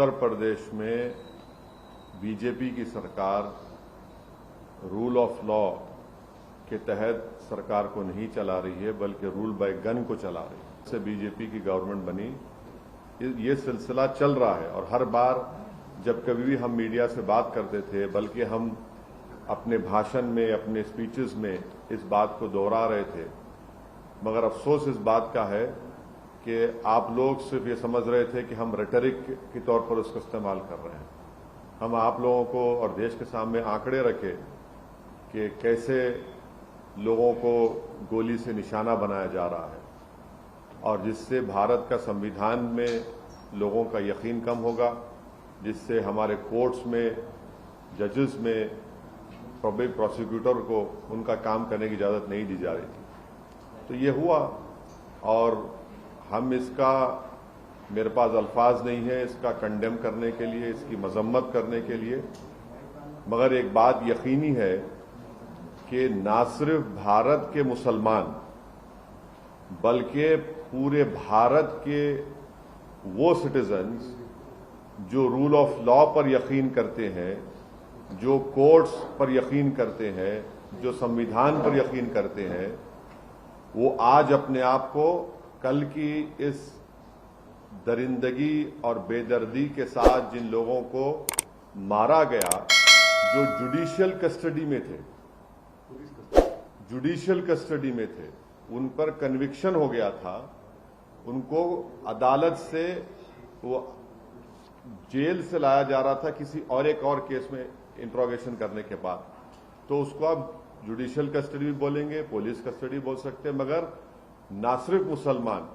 उत्तर प्रदेश में बीजेपी की सरकार रूल ऑफ लॉ के तहत सरकार को नहीं चला रही है, बल्कि रूल बाय गन को चला रही है। इससे बीजेपी की गवर्नमेंट बनी, ये सिलसिला चल रहा है। और हर बार जब कभी भी हम मीडिया से बात करते थे, बल्कि हम अपने भाषण में, अपने स्पीचेस में इस बात को दोहरा रहे थे। मगर अफसोस इस बात का है कि आप लोग सिर्फ ये समझ रहे थे कि हम रेटरिक के तौर पर उसका इस्तेमाल कर रहे हैं। हम आप लोगों को और देश के सामने आंकड़े रखे कि कैसे लोगों को गोली से निशाना बनाया जा रहा है, और जिससे भारत का संविधान में लोगों का यकीन कम होगा, जिससे हमारे कोर्ट्स में, जजेस में, पब्लिक प्रोसिक्यूटर को उनका काम करने की इजाजत नहीं दी जा रही थी। तो ये हुआ, और हम इसका, मेरे पास अल्फाज नहीं है इसका कंडेम करने के लिए, इसकी मजम्मत करने के लिए। मगर एक बात यकीनी है कि ना सिर्फ भारत के मुसलमान, बल्कि पूरे भारत के वो सिटीजन्स जो रूल ऑफ लॉ पर यकीन करते हैं, जो कोर्ट्स पर यकीन करते हैं, जो संविधान पर यकीन करते हैं, वो आज अपने आप को कल की इस दरिंदगी और बेदर्दी के साथ जिन लोगों को मारा गया, जो जुडिशियल कस्टडी में थे, उन पर कन्विक्शन हो गया था, उनको अदालत से, वो जेल से लाया जा रहा था किसी और एक और केस में इंट्रोगेशन करने के बाद, तो उसको आप जुडिशियल कस्टडी भी बोलेंगे, पुलिस कस्टडी बोल सकते हैं। मगर ना सिर्फ मुसलमान,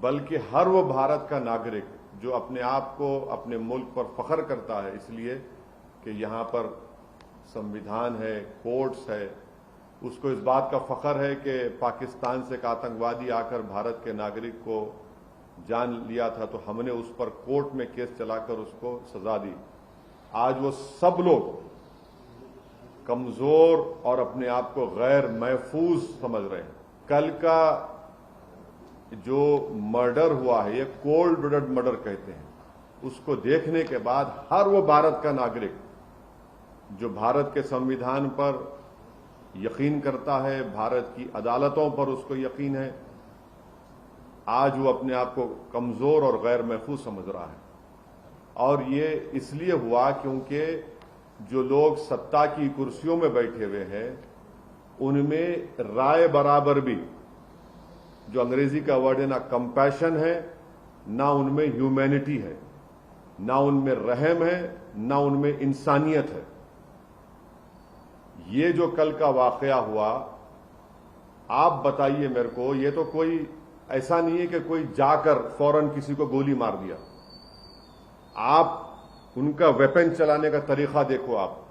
बल्कि हर वो भारत का नागरिक जो अपने आप को, अपने मुल्क पर फख्र करता है इसलिए कि यहां पर संविधान है, कोर्ट्स है, उसको इस बात का फख्र है कि पाकिस्तान से एक आतंकवादी आकर भारत के नागरिक को जान लिया था, तो हमने उस पर कोर्ट में केस चलाकर उसको सजा दी। आज वो सब लोग कमजोर और अपने आप को गैर महफूज समझ रहे हैं। कल का जो मर्डर हुआ है, ये कोल्ड ब्लडेड मर्डर कहते हैं, उसको देखने के बाद हर वो भारत का नागरिक जो भारत के संविधान पर यकीन करता है, भारत की अदालतों पर उसको यकीन है, आज वो अपने आप को कमजोर और गैर महफूज समझ रहा है। और ये इसलिए हुआ क्योंकि जो लोग सत्ता की कुर्सियों में बैठे हुए हैं, उनमें राय बराबर भी, जो अंग्रेजी का वर्ड है, ना कंपैशन है, ना उनमें ह्यूमैनिटी है, ना उनमें रहम है, ना उनमें इंसानियत है। ये जो कल का वाकया हुआ, आप बताइए मेरे को, ये तो कोई ऐसा नहीं है कि कोई जाकर फौरन किसी को गोली मार दिया। आप उनका वेपन चलाने का तरीका देखो, आप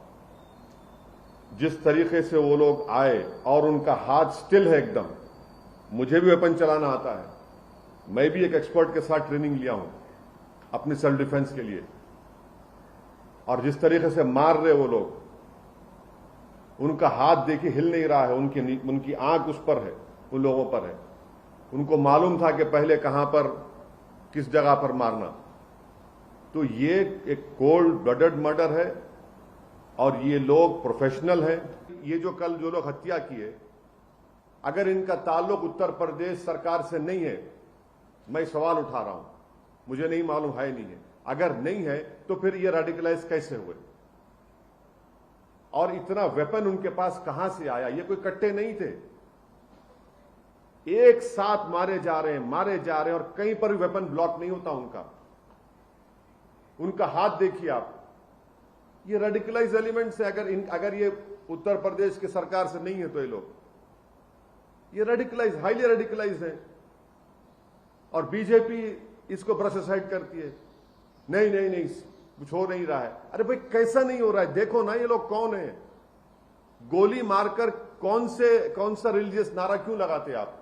जिस तरीके से वो लोग आए, और उनका हाथ स्टिल है एकदम। मुझे भी वेपन चलाना आता है, मैं भी एक एक्सपर्ट के साथ ट्रेनिंग लिया हूं अपनी सेल्फ डिफेंस के लिए। और जिस तरीके से मार रहे वो लोग, उनका हाथ देखिए हिल नहीं रहा है, उनकी आंख उस पर है, उन लोगों पर है। उनको मालूम था कि पहले कहां पर, किस जगह पर मारना। तो ये एक कोल्ड ब्लडेड मर्डर है, और ये लोग प्रोफेशनल हैं। ये जो कल जो लोग हत्या किए, अगर इनका ताल्लुक उत्तर प्रदेश सरकार से नहीं है, मैं सवाल उठा रहा हूं, मुझे नहीं मालूम है नहीं है, अगर नहीं है तो फिर ये रेडिकलाइज कैसे हुए, और इतना वेपन उनके पास कहां से आया? ये कोई कट्टे नहीं थे, एक साथ मारे जा रहे हैं, और कहीं पर भी वेपन ब्लॉक नहीं होता उनका हाथ देखिए आप। ये रेडिकलाइज एलिमेंट्स है। अगर ये उत्तर प्रदेश की सरकार से नहीं है तो ये लोग, ये रेडिकलाइज, हाईली रेडिकलाइज है। और बीजेपी इसको ब्रश असाइड करती है, नहीं कुछ हो नहीं रहा है। अरे भाई, कैसा नहीं हो रहा है? देखो ना ये लोग कौन है। गोली मारकर कौन सा रिलीजियस नारा क्यों लगाते आप?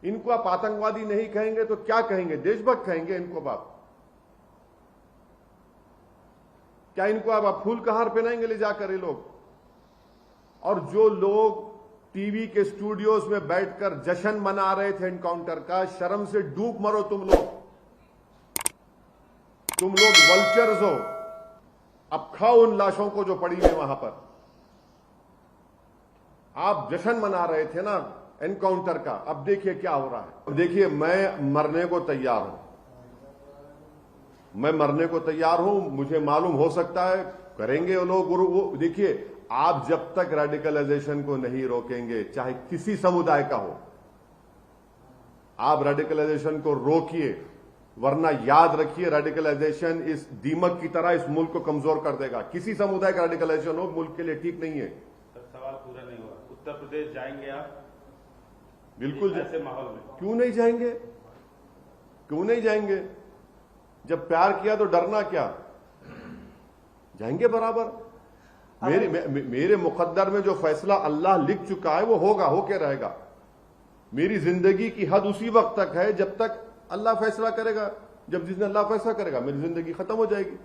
इनको आप आतंकवादी नहीं कहेंगे तो क्या कहेंगे? देशभक्त कहेंगे इनको आप? क्या इनको आप फूल का हार पहनाएंगे ले जाकर ये लोग? और जो लोग टीवी के स्टूडियोज में बैठकर जश्न मना रहे थे एनकाउंटर का, शर्म से डूब मरो तुम लोग। तुम लोग वल्चर्स हो, अब खाओ उन लाशों को जो पड़ी है वहां पर। आप जश्न मना रहे थे ना एनकाउंटर का, अब देखिए क्या हो रहा है। देखिए, मैं मरने को तैयार हूं, मैं मरने को तैयार हूं। मुझे मालूम हो सकता है करेंगे वो लोग। वो देखिए, आप जब तक रेडिकलाइजेशन को नहीं रोकेंगे, चाहे किसी समुदाय का हो, आप रेडिकलाइजेशन को रोकिए, वरना याद रखिए रेडिकलाइजेशन इस दीमक की तरह इस मुल्क को कमजोर कर देगा। किसी समुदाय का रेडिकलाइजेशन हो मुल्क के लिए ठीक नहीं है। सवाल पूरा नहीं हुआ। उत्तर प्रदेश जाएंगे आप? बिल्कुल। ऐसे माहौल में क्यों नहीं जाएंगे? क्यों नहीं जाएंगे? जब प्यार किया तो डरना क्या? जाएंगे बराबर। मेरे मुकद्दर में जो फैसला अल्लाह लिख चुका है वो होगा, होके रहेगा। मेरी जिंदगी की हद उसी वक्त तक है जब तक अल्लाह फैसला करेगा। जब जिस दिन अल्लाह फैसला करेगा मेरी जिंदगी खत्म हो जाएगी।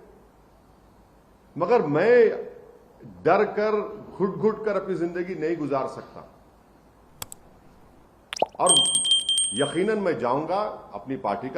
मगर मैं डर कर घुट घुट कर अपनी जिंदगी नहीं गुजार सकता। और यकीनन मैं जाऊंगा, अपनी पार्टी का